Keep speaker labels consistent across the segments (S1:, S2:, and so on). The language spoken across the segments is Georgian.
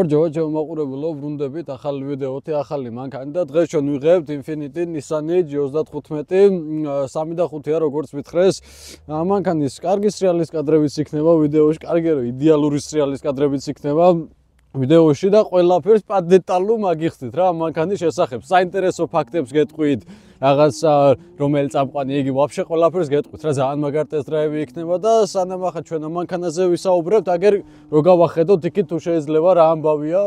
S1: გამარჯობა ჩემო მაყურებელო, ბრუნდებით ახალი ვიდეოთი, ახალი მანქანა და დღეს ჩვენ ვიღებთ Infiniti Nissan Edge 35 3.5-ია როგორც მითხრეს. მანქანის კარგი სრიალის კადრებიც იქნება ვიდეოში, კარგი იდეალური სრიალის კადრებიც იქნება ვიდეოში და ყველაფერს პადეტალურ მაგიხსნით რა მანქანის შესახებ. საინტერესო ფაქტებს გეტყვით, რაღაც რომელიც ამყვანი იგი ვაფშე ყველაფერს გეტყვით რა ძალიან მაგარ ტესტ-დრაივი იქნება და სანამ ახლა ჩვენ ამ მანქანაზე ვისაუბრებთ, აგერ რო გავახედოთ იქით თუ შეიძლება რა ამბავია.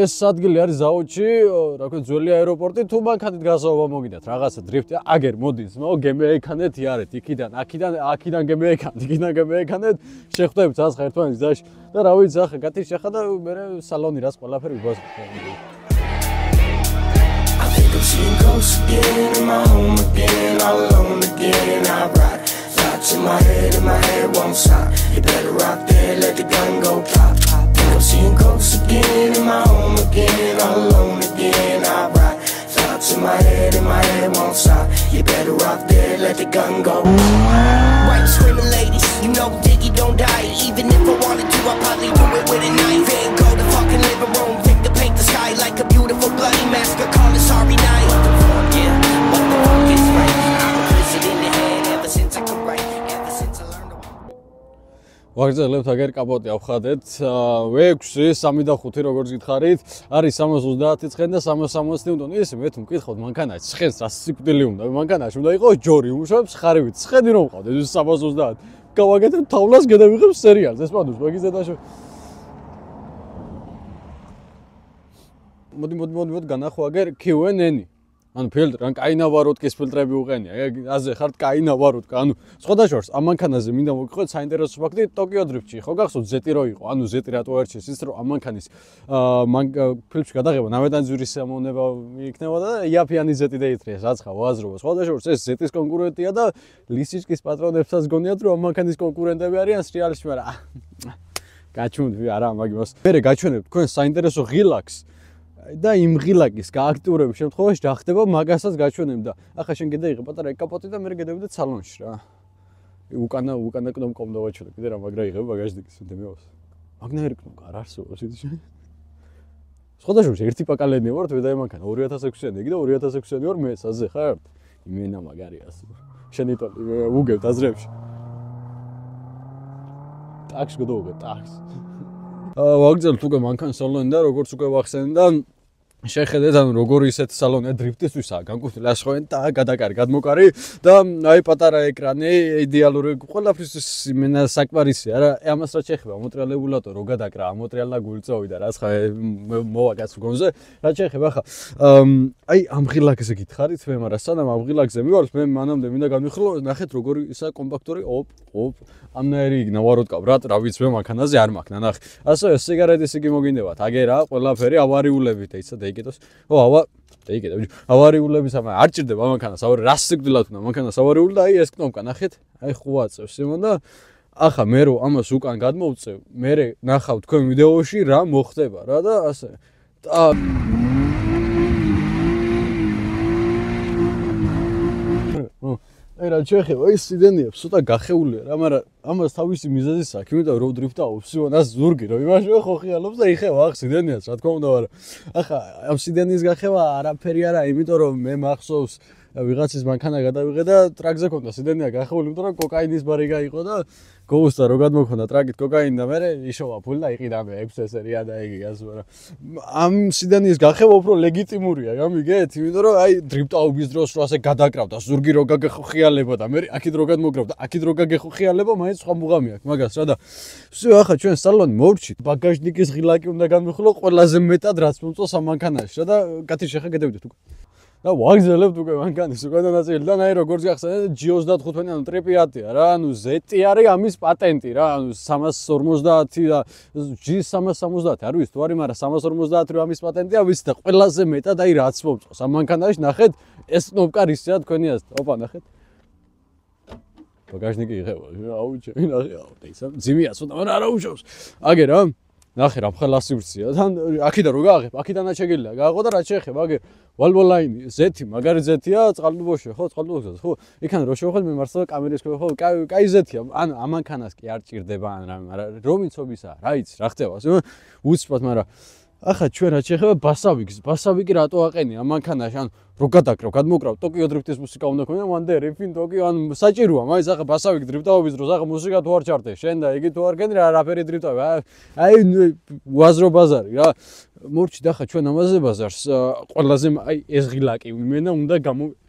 S1: ეს ადგილი არის ზაუდში, რა ქვია, ძველი აეროპორტი, თუ მანქანით გასაუბრა მოგინდათ, რაღაცა დრიფტი, აგერ მოდის, გემეექანეთ იარეთ, აქიდან გემეექანეთ, შეხვდებით ახლა ერთმანეთს გზაში და რა ვიცი, ახლა გათიშახა და მე სალონი რას ყველაფერი
S2: Seeing ghosts again in my home again, all alone again. I ride thoughts in my head won't stop. You better off dead, let the gun go. Right, screaming ladies, you know Diggy don't die. Even if I wanted to, I'd probably do it with a knife. Then go to fucking living room, pick the paint the sky like a beautiful bloody mask. Call it sorry night. What the fuck, yeah? What the fuck is right? I'm a prison in the head ever since I could write, ever since I learned to walk.
S1: ვაგრძელებთ აგერ კაპოტი ავხადეთ. V6 3.5 როგორც გითხარით, არის 330 ცხენი და 360 ნიუტონი. ესე მე თუ მკითხავთ მანქანაში ცხენს რა სიკვდილი უნდა, მანქანაში უნდა იყოს ჯორი, უმუშავებს ხარივით, ცხენი რომ ყავდეს, ეს 330. გავაკეთებ თავლას, გადავიღებ სერიალს, ეს პანდუს მაგის ზედაში. მოდი განახო აგერ Q&A. ანუ ფილტრი, ან კაი ნავაროტკის ფილტრები უყენია. აზე ხართ კაი ნავაროტკა. ანუ სხვადასხვას ამ მანქანაზე მინდა მოგიყვეთ საინტერესო ფაქტი, ტოკიო დრიფტში ხო გახსოვთ ზეტი რო იყო. ანუ ზეტი რატო არჩეს ის რომ ამ მანქანის ფილმში გადაღება ნავეტანძვირის სამოვნება იქნება და იაფიანი ზეტი დაიწრიეს აცხა ვაზრობა. სხვადასხვას ეს ზეტის კონკურენტია და ლისიჩკის პატრონებსაც გონიათ რომ ამ მანქანის კონკურენტები არიან სრიალში, მაგრამ გაჩვენდი არა მაგას. მე გაჩვენებ თქვენ საინტერესო ღილაკს და იმ ღილაკის გააქტიურების შემთხვევაში რა ხდება, მაგასაც გაჩვენებ და ახლა შენ გადაიღე პატარა კაპოტი და მე გადავიდე სალონში რა. უკანა კნოპკა დავაჩვენე, კიდე რა მაგრა იღებ ბაგაჟდიკის დემეოს. მაგნაირი კნოპკა არ არსებობს ისე. სხვადასხვა ერთი პაკალენი ვარ, ვედა მანქანა 2006-იანი იგი და 2006-იანი ვარ მეც აზე ხარ. იმენა მაგარია. შენიტოლი უგებ აზრებში. ტაქსი გადავიღე, ტაქსი. ვაგრძელებ უკვე მანქანის სალონი და როგორც უკვე ვახსენე და შეხედეთ, ანუ როგორი ისეთი სალონია დრიფტისთვისაა, განკუთვნილი ასხოვანი და გადაკარი, გადმოკარი და აი პატარა ეკრანი, იდეალური ყველაფრის იმენა საკმარისია რა. ამას რაც შეეხება მოტრიალებულადო რო გადაკრა, ამოტრიალდა გულწოვიდა რა, ხა მოვაგაც გონზე. რაც შეეხება ხა აი ამ ღილაკზე გითხარით მე, მაგრამ სანამ ამ ღილაკზე მივართ, მე მანამდე მინდა განვიხილო, ნახეთ როგორი ისა კომპაქტური, ამნაირი ნავაროტკა, რა ვიცი მე მანქანაზე არ მაქვს, ნახე. ასევე სიგარეტის იგი მოგინდებათ, აგერა, ყველაფერი ავარიულებით, ეცა დაიკეტოს. დაიკეტე. ავარიულების არ ჭირდება მანქანას, რას სიკვდილად უნდა მანქანას ავარიული და აი ეს კნოპკა, ნახეთ, აი ხვაწევს იმან და ახლა მე რო ამას უკან გადმოვწევ, მე ნახავ თქვენ ვიდეოში რა მოხდება რა და ასე. აი რა შეეხება ის სიდენიებს, ცოტა გახეულია რა, მაგრამ ამას თავისი მიზეზი აქვს, იმიტომ რომ დრიფტაობს სიონას ზურგი, რომ იმაშო ხო ხიალობს და იხევა ახ სიდენიას, რა თქმა უნდა, მაგრამ ახლა ამ სიდენის გახევა არაფერი არა, იმიტომ რომ მე მახსოვს ვიღაცის მანქანა გადავიღე და ტრაკზე ქონდა სიდენია გახეული, იმიტომ რომ კოკაინის ბარი გაიყო და გოუსტა რო გადმოქონდა ტრაკით კოკაინი და მე იშოვა ფული და იყიდა მე 6 ესერია და იგი გასულ რა. ამ სიდენის გახევა უფრო ლეგიტიმურია, გამიგეთ? იმიტომ რომ აი დრიფტაობის დროს რო ასე გადაკრავდა, ზურგი რო გაგეხოხიალება და მე აქეთ რო გადმოგრავდა, აქეთ რო გაგეხოხიალება, მაინც სხვა მუღამი აქვს მაგას რა და всё ახლა ჩვენ სალონი მოვრჩით. ბაგაჟნიკის ღილაკი უნდა განვიხილო ყველაზე მეტად რაც მომწონს ამ მანქანაში რა და კათი შეხა გადავიდეთ უკვე. და ვაგზელებთ უკვე მანქანის უკვე ნაწილიდან აი როგორც გახსენეთ G25-იანი ანუ ტრიპი 10-ია რა ანუ Z არის ამის პატენტი რა ანუ 350 და G370 არ ვიცი თუ არის მაგრამ 350 რო ამის პატენტია ვიცი და ყველაზე მეტად აი რაც მომწონს ამ მანქანაში ნახეთ ეს კნოპკა რისია თქვენი ასეთ ოპა ნახეთ ბაგაჟნიკი იღება აუ ჩემი ნახე აუ ისა ძიმია ცოტა მაგრამ არა უშავს აგე რა ნახე რა ფხელასი ვრცია თან აქიდან რო გააღებ აქიდანაც შეგიძლია გააღო და რაც შეეხება აგე Volvo line Z მაგარი Z-ია წყალტუბოში ხო წყალტუბოზე ხო იქან რო შევხოთ მე მართლა კამერის ხო კაი Z-ია ან ამანქანას კი არ ჭირდება ან რა მაგრამ რომ იცობისა რა იცი რა ხდება უცბად მაგრამ ახლა ჩვენ რაც შეეხება ბასავიკი რატო აყენია ამანქანაში ან რო გადაკრავ გადმოკრავ ტოკიო დრიფტის მუსიკა უნდა ქონია მანდე რეფინ ტოკიო ან საჭიროა მაინც ახლა ბასავიკი დრიფტაობის დროს ახლა მუსიკა თუ არ ჩართე შენ და იგი თუ არ გენი რა რაფერი დრიფტავი აი უაზრო ბაზარი რა მორჩით ახლა ჩვენ ამაზე ბაზარს ყველაზე აი ეს ღილაკი იმენა უნდა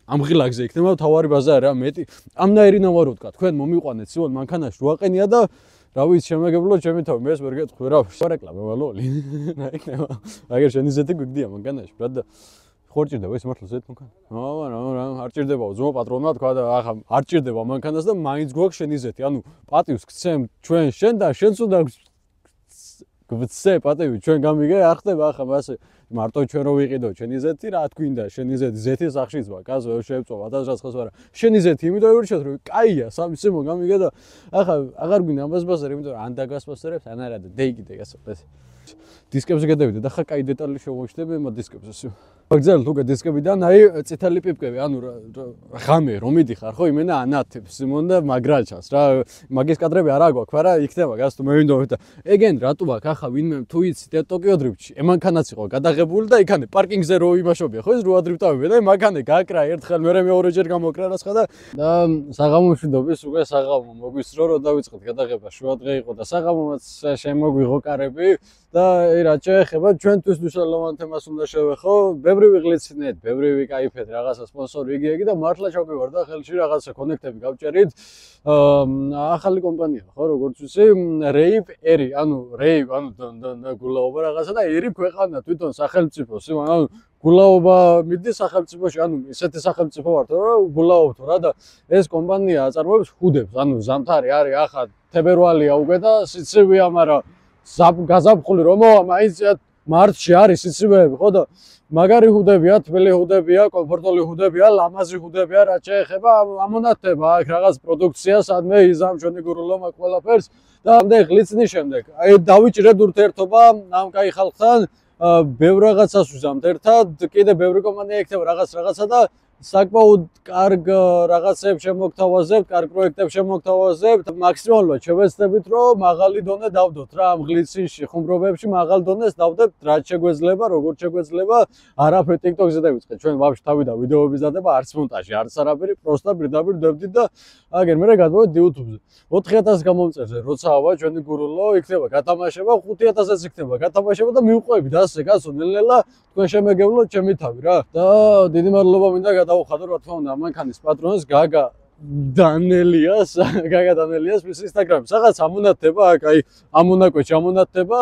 S1: ამ ღილაკზე იქნება თავარი ბაზარი რა მეტი ამნაირი ნავარო თქვა თქვენ მომიყვანეთ სიონ მანქანაში რო აყენია და რა ვიცი შემეგებლო ჩემი თავი მე ეს ვერ გეტყვი რა რეკლამე ვალოლი რა იქნება აგერ შენი ზეთი გვიგდია მანქანაში ბრატ და ხوار ჭირდება ეს მართლა ზეთ მანქანა რა არ ჭირდებაო ზომა პატრონმა თქვა და ახლა არ ჭირდება მანქანას და მაინც გვაქვს შენი ზეთი ანუ პატივს გცემ ჩვენ შენ და შენც უნდა გვცე პატივი ჩვენ გამიგე არ ხდება ახლა ასე მარტო ჩვენ რო ვიყიდო შენი ზეთი რა თქვინდა შენი ზეთი სახშიც ვაკას ვერ შეეწოვა და რაც ხოს არა შენი ზეთი იმიტომ ვირჩევთ რომ კაია სამი სიმო გამიგე და ახლა აღარ გვინდა ამას ბაზარი იმიტომ რომ ან დაგასპონსორებს ან არა და დეიკიდე გასწორდეს დისკებზე გადავიდე და ხა კაი დეტალი შევოჩდები ამ დისკებზე გაგზავნოთ უკვე დისკებიდან აი წითელი პიპკები ანუ ღამე რომ მიდიხარ ხო იმენა ანათებს სიმონ და მაგრალჩას რა მაგის კადრები არა გვაქვს არა იქნება გასტო მე ვინდოდი და ეგენ რატო აქვს ახლა ვინმე თუ იცით ტოკიო დრიფტში ემანქანაც იყო გადაღებული და იქანე პარკინგზე რო იმაშობია ხო ეს რო ადრიფტავები და მანქანე გაკრა ერთხელ მე მეორეჯერ გამოკრა რა ხა და საღამოში დობის უკვე საღამო მოგვისწრო რომ დავიწყეთ გადაღება შუადღე იყო და საღამომაც შემოგვიღო კარები და რა შეეხება ჩვენთვის მნიშვნელოვან თემას უნდა შევეხო ბევრი ვიღლიცნეთ ბევრი ვიკაიფეთ რაღაცა სპონსორი იგი და მართლა ჩავგივარდა ხელში რაღაცა კონექტები გავჭერით ახალი კომპანია ხო როგორც ვიცი Rave Eri ანუ Rave ანუ გულაობა რაღაცა და Eri ქვეყანა თვითონ სახელმწიფოს ანუ გულაობა მიდის სახელმწიფოში ანუ ესეთი სახელმწიფო ვართ რომ გულაობთ რა და ეს კომპანია აწარმოებს ხუდებს ანუ ზამთარი არის ახლა თებერვალია უკვე და სიცივეა მაგრამ გაზაფხული რომ მაინც მარტში არის სიცივეები ხო და მაგარი ჰუდებია, თბილი ჰუდებია, კომფორტული ჰუდებია, ლამაზი ჰუდებია, რაც შეეხება ამონათება აქ რაღაც პროდუქციას, ადმე იზამ ჩვენი გურულო მაგ ყველაფერს და ამდენ ღლიცნის შემდეგ. აი დავიჭირეთ ურთიერთობა ამ კაი ხალხთან, ბევრ რაღაცას ვიზამთ ერთად, კიდე ბევრი კომპანია იქნება რაღაცა და საკმაოდ კარგ რაღაცებს შემოგთავაზებთ, კარგ პროექტებს შემოგთავაზებთ. მაქსიმალურად შევეცდებით, რომ მაღალი დონე დავდოთ რა ამ ღლიცინში, ხუმრობებში მაღალ დონეს დავდებთ, რაც შეგვეძლება, როგორც შეგვეძლება. არაფერი TikTok-ზე დავიწყეთ. ჩვენ ვაფშე თავიდან ვიდეოების დადება, არც მონტაჟი, არც არაფერი, პროსტა პირდაპირ დავდით და აგერ მე გადმოვედი YouTube-ზე. 4000 გამომწერზე, როცა ავა ჩვენი გურულო იქნება გათამაშება, 5000-ს იქნება გათამაშება და მივყვებით ასე გასო ნელ-ნელა თქვენ შემეგებლოთ ჩემი თავი რა. და დიდი მადლობა მინდა დავუხადო რა თქმა უნდა მანქანის პატრონს გაგა დანელიას მის ინსტაგრამში რაღაც ამონათება აქ აი ამონაკვეთში ამონათება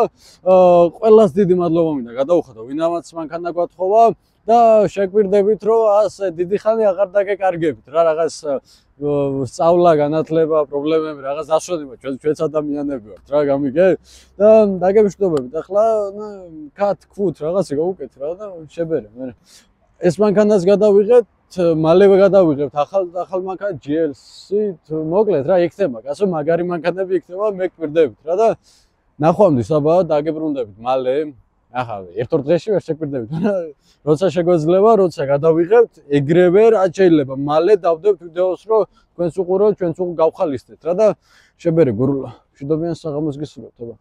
S1: ყველას დიდი მადლობა მინდა გადავუხადო ვინამაც მანქანა გვათხოვა და შეგვირდებით რომ ასე დიდი ხანი აღარ დაგეკარგებით რა რაღაც სწავლა განათლება პრობლემები რაღაც დაშონება ჩვენც ადამიანები ვართ რა გამიგე და დაგემშვიდობებით ახლა ქუთ რაღაცა გავუკეთე რა და შებერე მე ეს მანქანას გადავიღეთ მალევე გადავიღებთ ახალ მანქანა GLC მოკლედ რა იქნება გასო მაგარი მანქანები იქნება მე გვირდებით რა და ნახვამდის აბა დაგებრუნდებით მალე ახლა ერთ-ორ დღეში ვერ შეგვირდებით როცა შეგვეძლება როცა გადავიღებთ ეგრევე რაც შეიძლება მალე დავდებთ ვიდეოს რომ თქვენს უყუროთ ჩვენც გავხალისდეთ რა და შებერე გურულა მშვიდობიან საღამოს გისურვებთ აბა